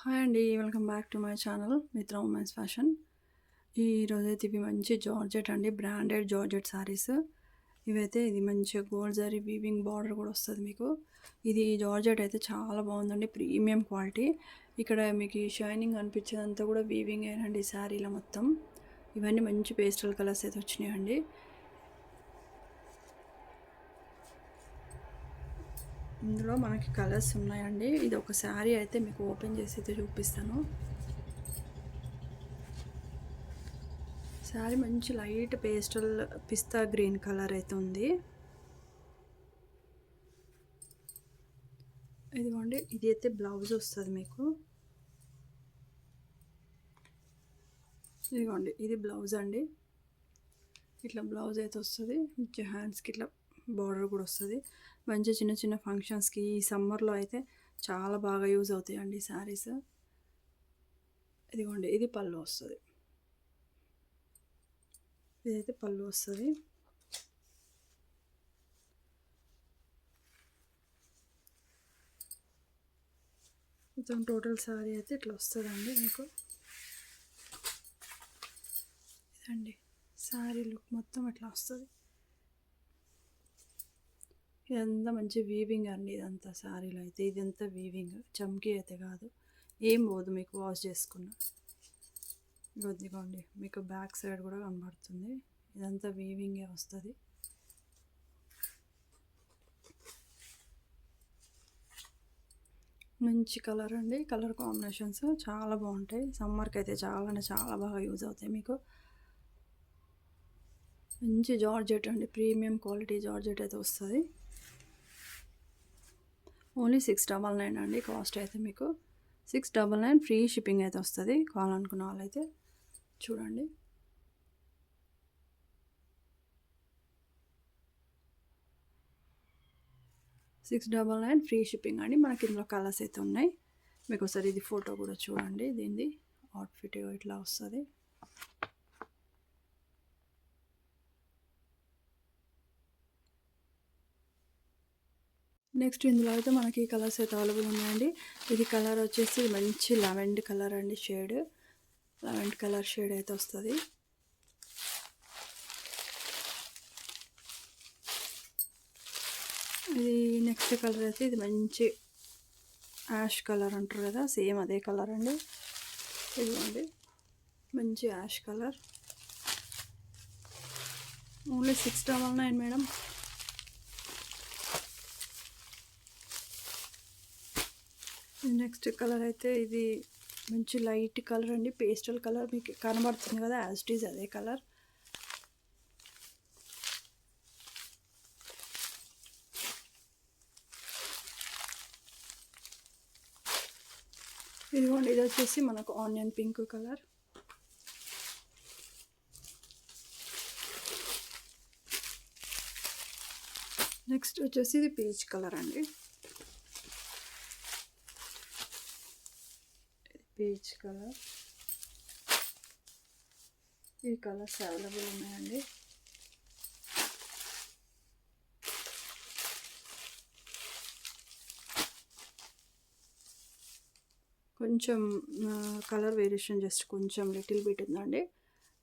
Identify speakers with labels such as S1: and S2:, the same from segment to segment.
S1: Hi అండి. Welcome back to my channel మిత్ర women's fashion. ఈరోజైతే ఇవి మంచి జార్జెట్ అండి, బ్రాండెడ్ జార్జెట్ శారీస్. ఇవైతే ఇది మంచిగా గోల్డ్ జరీ వీవింగ్ బార్డర్ కూడా వస్తుంది మీకు. ఇది జార్జెట్ అయితే చాలా బాగుందండి, ప్రీమియం క్వాలిటీ. ఇక్కడ మీకు ఈ షైనింగ్ అనిపించేదంతా కూడా వీవింగ్ ఏనండి శారీలో మొత్తం. ఇవన్నీ మంచి పేస్టల్ కలర్స్ అయితే వచ్చినాయండి. ఇందులో మనకి కలర్స్ ఉన్నాయండి. ఇది ఒక శారీ అయితే మీకు ఓపెన్ చేసి అయితే చూపిస్తాను. శారీ మంచి లైట్ పేస్టల్ పిస్తా గ్రీన్ కలర్ అయితే ఉంది. ఇదిగోండి, ఇది అయితే బ్లౌజ్ వస్తుంది మీకు. ఇదిగోండి, ఇది బ్లౌజ్ అండి. ఇట్లా బ్లౌజ్ అయితే వస్తుంది. మంచి హ్యాండ్స్కి ఇట్లా బార్డర్ కూడా వస్తుంది. మంచి చిన్న చిన్న ఫంక్షన్స్కి ఈ సమ్మర్లో అయితే చాలా బాగా యూజ్ అవుతాయండి శారీస్. ఇదిగోండి, ఇది పళ్ళు వస్తుంది. ఇదైతే పళ్ళు వస్తుంది. మొత్తం టోటల్ శారీ అయితే ఇట్లా వస్తుందండి మీకు. ఇదండి శారీ లుక్ మొత్తం ఇట్లా వస్తుంది. ఇదంతా మంచి వీవింగ్ అండి. ఇదంతా శారీలో అయితే ఇదంతా వీవింగ్, చమ్కీ అయితే కాదు. ఏం పోదు మీకు వాష్ చేసుకున్న. ఇదిగోండి, మీకు బ్యాక్ సైడ్ కూడా కనబడుతుంది. ఇదంతా వీవింగే వస్తుంది. మంచి కలర్ అండి. కలర్ కాంబినేషన్స్ చాలా బాగుంటాయి. సమ్మర్కి అయితే చాలా బాగా యూజ్ అవుతాయి మీకు. మంచి జార్జెట్ అండి, ప్రీమియం క్వాలిటీ జార్జెట్ అయితే వస్తుంది. ఓన్లీ 699 అండి కాస్ట్ అయితే మీకు. 699 ఫ్రీ షిప్పింగ్ అయితే వస్తుంది. కావాలనుకున్న వాళ్ళైతే చూడండి. $699 ఫ్రీ షిప్పింగ్ అండి. మనకి ఇందులో కలర్స్ అయితే ఉన్నాయి. మీకు ఒకసారి ఇది ఫోటో కూడా చూడండి. దీనిది అవుట్ఫిట్ ఇట్లా వస్తుంది. నెక్స్ట్ ఇందులో అయితే మనకి కలర్స్ అయితే అవైలబుల్ ఉన్నాయండి. ఇది కలర్ వచ్చేసి మంచి లెవెండర్ కలర్ అండి. లెవెండర్ కలర్ షేడ్ అయితే వస్తుంది. ఇది నెక్స్ట్ కలర్ అయితే ఇది మంచి యాష్ కలర్ అంటారు కదా, సేమ్ అదే కలర్ అండి. ఇదిగోండి, మంచి ash colour. Only 699 madam. Next colour అయితే ఇది మంచి లైట్ కలర్ అండి, పేస్టల్ కలర్. మీకు కనబడుతుంది కదా, యాజ్ ఇట్ ఈజ్ అదే కలర్. ఇదిగోండి, ఇది వచ్చేసి మనకు ఆనియన్ పింక్ కలర్. నెక్స్ట్ వచ్చేసి ఇది పీచ్ కలర్ అండి. Peach colour. ఈ కలర్స్ అవైలబుల్ ఉన్నాయండి. కొంచెం కలర్ వేరియేషన్ జస్ట్ కొంచెం లిటిల్ బిట్ ఉందండి.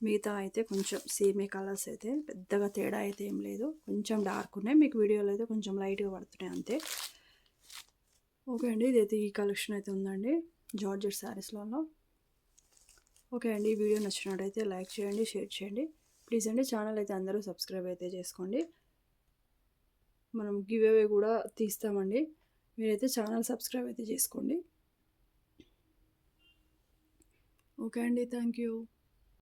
S1: మిగతా అయితే కొంచెం సేమే కలర్స్ అయితే, పెద్దగా తేడా అయితే ఏం లేదు. కొంచెం డార్క్ ఉన్నాయి, మీకు వీడియోలో అయితే కొంచెం లైట్గా పడుతున్నాయి అంతే. ఓకే అండి, ఇదైతే ఈ కలెక్షన్ అయితే ఉందండి జార్జెట్ శారీస్లలో. ఓకే అండి, ఈ వీడియో నచ్చినట్టయితే లైక్ చేయండి, షేర్ చేయండి ప్లీజ్ అండి. ఛానల్ అయితే అందరూ సబ్స్క్రైబ్ అయితే చేసుకోండి. మనం గివ్ అవే కూడా తీస్తామండి. మీరైతే ఛానల్ సబ్స్క్రైబ్ అయితే చేసుకోండి. ఓకే అండి, థ్యాంక్ యూ.